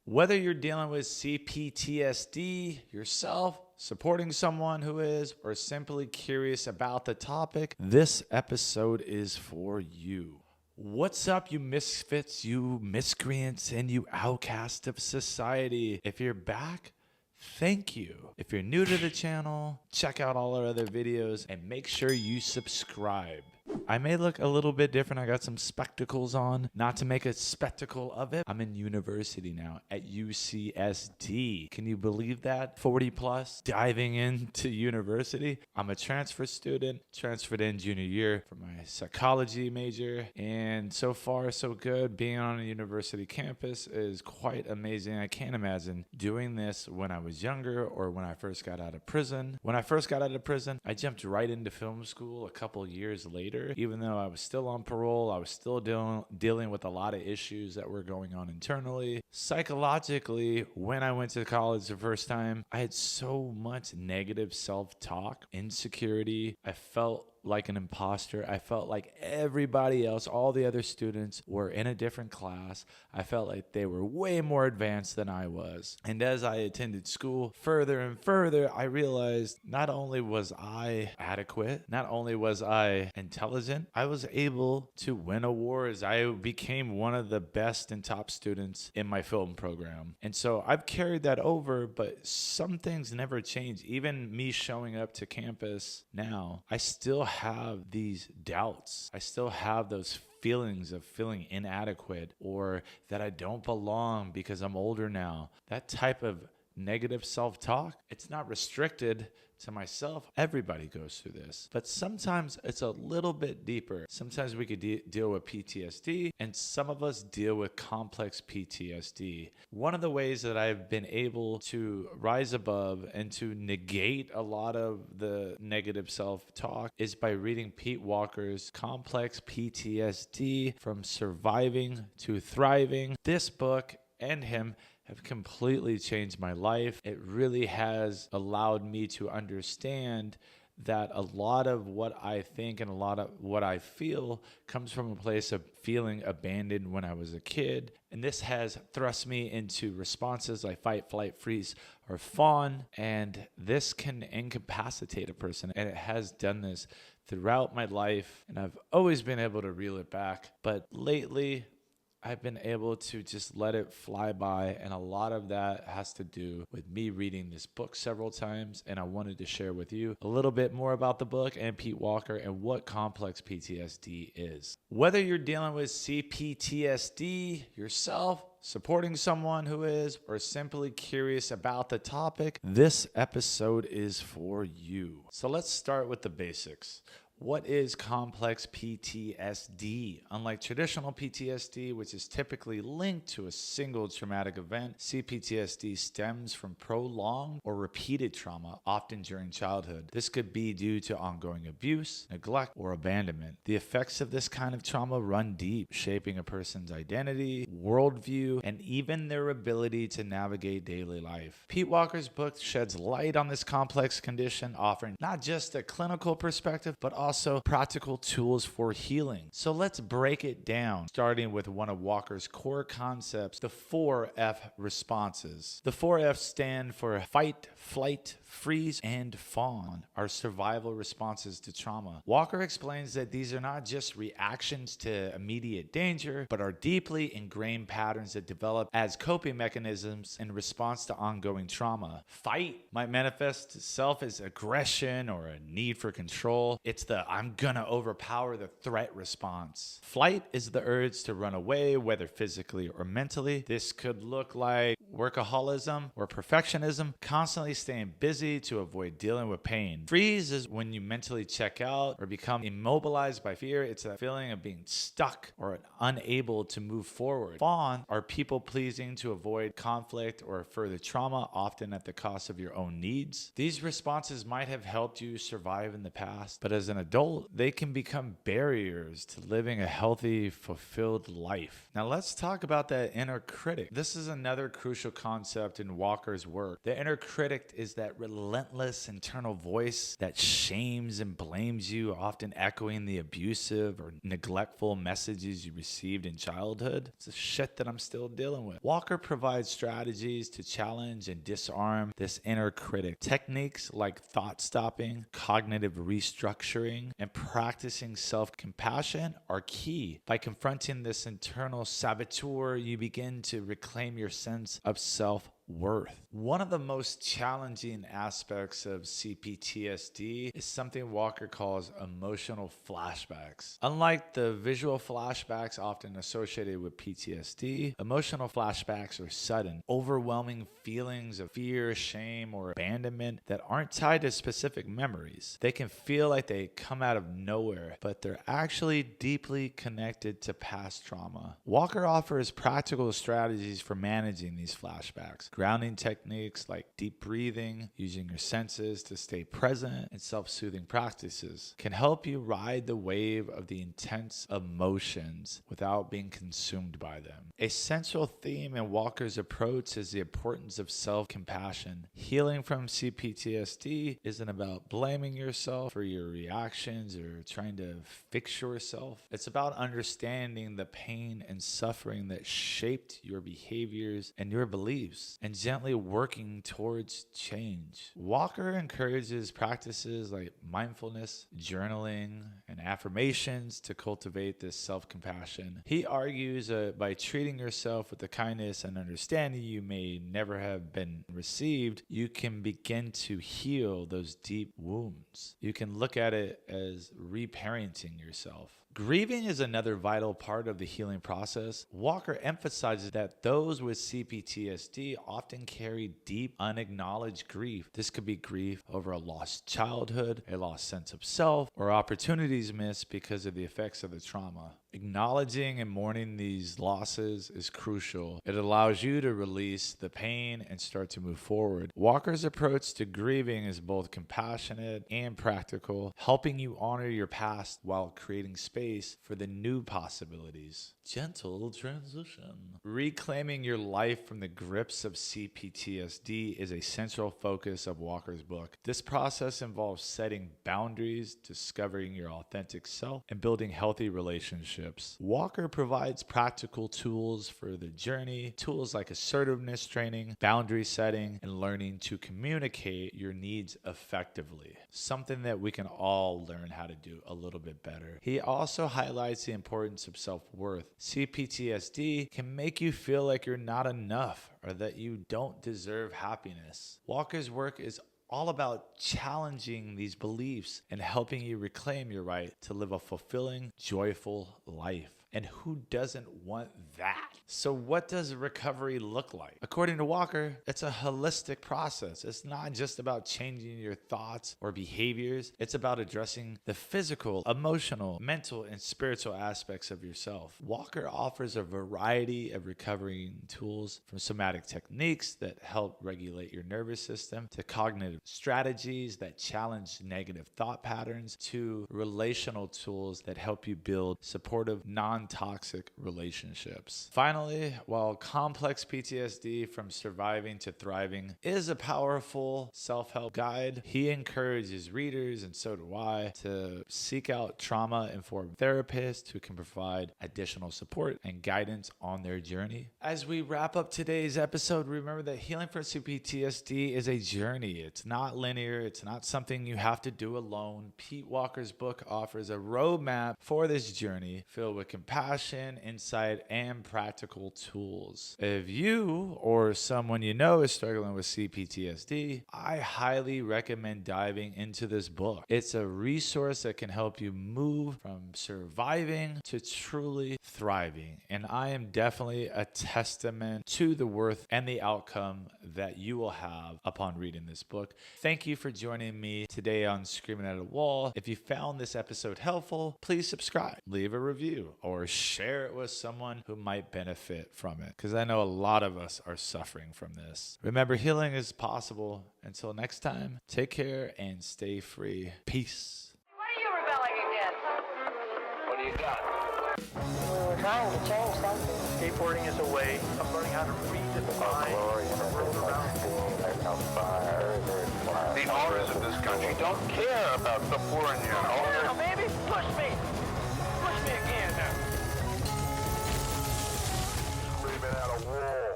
Whether you're dealing with CPTSD yourself, supporting someone who is, or simply curious about the topic, this episode is for you. What's up, you misfits, you miscreants, and you outcasts of society? If you're back, thank you. If you're new to the channel, check out all our other videos and make sure you subscribe. I may look a little bit different. I got some spectacles on, not to make a spectacle of it. I'm in university now at UCSD. Can you believe that? 40 plus, diving into university. I'm a transfer student, transferred in junior year for my psychology major. And so far, so good. Being on a university campus is quite amazing. I can't imagine doing this when I was younger or when I first got out of prison. When I first got out of prison, I jumped right into film school a couple years later. Even though I was still on parole, I was still dealing with a lot of issues that were going on internally. Psychologically, when I went to college the first time, I had so much negative self-talk, insecurity. I felt like an imposter. I felt like everybody else, all the other students were in a different class. I felt like they were way more advanced than I was. And as I attended school further and further, I realized not only was I adequate, not only was I intelligent, I was able to win awards. I became one of the best and top students in my film program. And so I've carried that over, but some things never change. Even me showing up to campus now, I still have these doubts. I still have those feelings of feeling inadequate or that I don't belong because I'm older now. That type of negative self-talk, it's not restricted to myself. Everybody goes through this, but sometimes it's a little bit deeper. Sometimes we could deal with PTSD, and some of us deal with complex PTSD. One of the ways that I've been able to rise above and to negate a lot of the negative self-talk is by reading Pete Walker's Complex PTSD: From Surviving to Thriving. This book and him have completely changed my life. It really has allowed me to understand that a lot of what I think and a lot of what I feel comes from a place of feeling abandoned when I was a kid. And this has thrust me into responses like fight, flight, freeze, or fawn. And this can incapacitate a person. And it has done this throughout my life. And I've always been able to reel it back. But lately, I've been able to just let it fly by, and a lot of that has to do with me reading this book several times, and I wanted to share with you a little bit more about the book and Pete Walker and what complex PTSD is. Whether you're dealing with CPTSD yourself, supporting someone who is, or simply curious about the topic, this episode is for you. So let's start with the basics. What is complex PTSD? Unlike traditional PTSD, which is typically linked to a single traumatic event, CPTSD stems from prolonged or repeated trauma, often during childhood. This could be due to ongoing abuse, neglect, or abandonment. The effects of this kind of trauma run deep, shaping a person's identity, worldview, and even their ability to navigate daily life. Pete Walker's book sheds light on this complex condition, offering not just a clinical perspective, but also practical tools for healing. So let's break it down, starting with one of Walker's core concepts, the 4F responses. The 4F stand for fight, flight, freeze, and fawn, are survival responses to trauma. Walker explains that these are not just reactions to immediate danger, but are deeply ingrained patterns that develop as coping mechanisms in response to ongoing trauma. Fight might manifest itself as aggression or a need for control. It's the I'm gonna overpower the threat response. Flight is the urge to run away, whether physically or mentally. This could look like workaholism or perfectionism, constantly staying busy to avoid dealing with pain. Freeze is when you mentally check out or become immobilized by fear. It's a feeling of being stuck or unable to move forward. Fawn are people pleasing to avoid conflict or further trauma, often at the cost of your own needs. These responses might have helped you survive in the past, but as an adult, they can become barriers to living a healthy, fulfilled life. Now let's talk about that inner critic. This is another crucial crucial concept in Walker's work. The inner critic is that relentless internal voice that shames and blames you, often echoing the abusive or neglectful messages you received in childhood. It's the shit that I'm still dealing with. Walker provides strategies to challenge and disarm this inner critic. Techniques like thought stopping, cognitive restructuring, and practicing self-compassion are key. By confronting this internal saboteur, you begin to reclaim your sense of self-worth. One of the most challenging aspects of CPTSD is something Walker calls emotional flashbacks. Unlike the visual flashbacks often associated with PTSD, emotional flashbacks are sudden, overwhelming feelings of fear, shame, or abandonment that aren't tied to specific memories. They can feel like they come out of nowhere, but they're actually deeply connected to past trauma. Walker offers practical strategies for managing these flashbacks. Grounding techniques like deep breathing, using your senses to stay present, and self-soothing practices can help you ride the wave of the intense emotions without being consumed by them. A central theme in Walker's approach is the importance of self-compassion. Healing from CPTSD isn't about blaming yourself for your reactions or trying to fix yourself. It's about understanding the pain and suffering that shaped your behaviors and your beliefs, and gently working towards change. Walker encourages practices like mindfulness, journaling, and affirmations to cultivate this self-compassion. He argues by treating yourself with the kindness and understanding you may never have been received, you can begin to heal those deep wounds. You can look at it as reparenting yourself. Grieving is another vital part of the healing process. Walker emphasizes that those with CPTSD often carry deep, unacknowledged grief. This could be grief over a lost childhood, a lost sense of self, or opportunities missed because of the effects of the trauma. Acknowledging and mourning these losses is crucial. It allows you to release the pain and start to move forward. Walker's approach to grieving is both compassionate and practical, helping you honor your past while creating space for the new possibilities. Gentle transition. Reclaiming your life from the grips of CPTSD is a central focus of Walker's book. This process involves setting boundaries, discovering your authentic self, and building healthy relationships. Walker provides practical tools for the journey, tools like assertiveness training, boundary setting, and learning to communicate your needs effectively. Something that we can all learn how to do a little bit better. He also highlights the importance of self-worth. CPTSD can make you feel like you're not enough or that you don't deserve happiness. Walker's work is all about challenging these beliefs and helping you reclaim your right to live a fulfilling, joyful life. And who doesn't want that? So what does recovery look like? According to Walker, it's a holistic process. It's not just about changing your thoughts or behaviors. It's about addressing the physical, emotional, mental, and spiritual aspects of yourself. Walker offers a variety of recovery tools, from somatic techniques that help regulate your nervous system to cognitive strategies that challenge negative thought patterns to relational tools that help you build supportive, non-toxic relationships. Finally, while complex PTSD from surviving to thriving is a powerful self-help guide, he encourages readers, and so do I, to seek out trauma-informed therapists who can provide additional support and guidance on their journey. As we wrap up today's episode, remember that healing from CPTSD is a journey. It's not linear. It's not something you have to do alone. Pete Walker's book offers a roadmap for this journey filled with compassion, insight, and practical tools. If you or someone you know is struggling with CPTSD, I highly recommend diving into this book. It's a resource that can help you move from surviving to truly thriving. And I am definitely a testament to the worth and the outcome that you will have upon reading this book. Thank you for joining me today on Screaming at a Wall. If you found this episode helpful, please subscribe, leave a review, or share it with someone who might benefit from it, because I know a lot of us are suffering from this. Remember, healing is possible. Until next time, take care and stay free. Peace. What are you rebelling against? What do you got? We were trying to change something. Skateboarding is a way of learning how to redefine this country don't care about supporting you. Now, baby, push me. Push me again now. Screaming at a wall.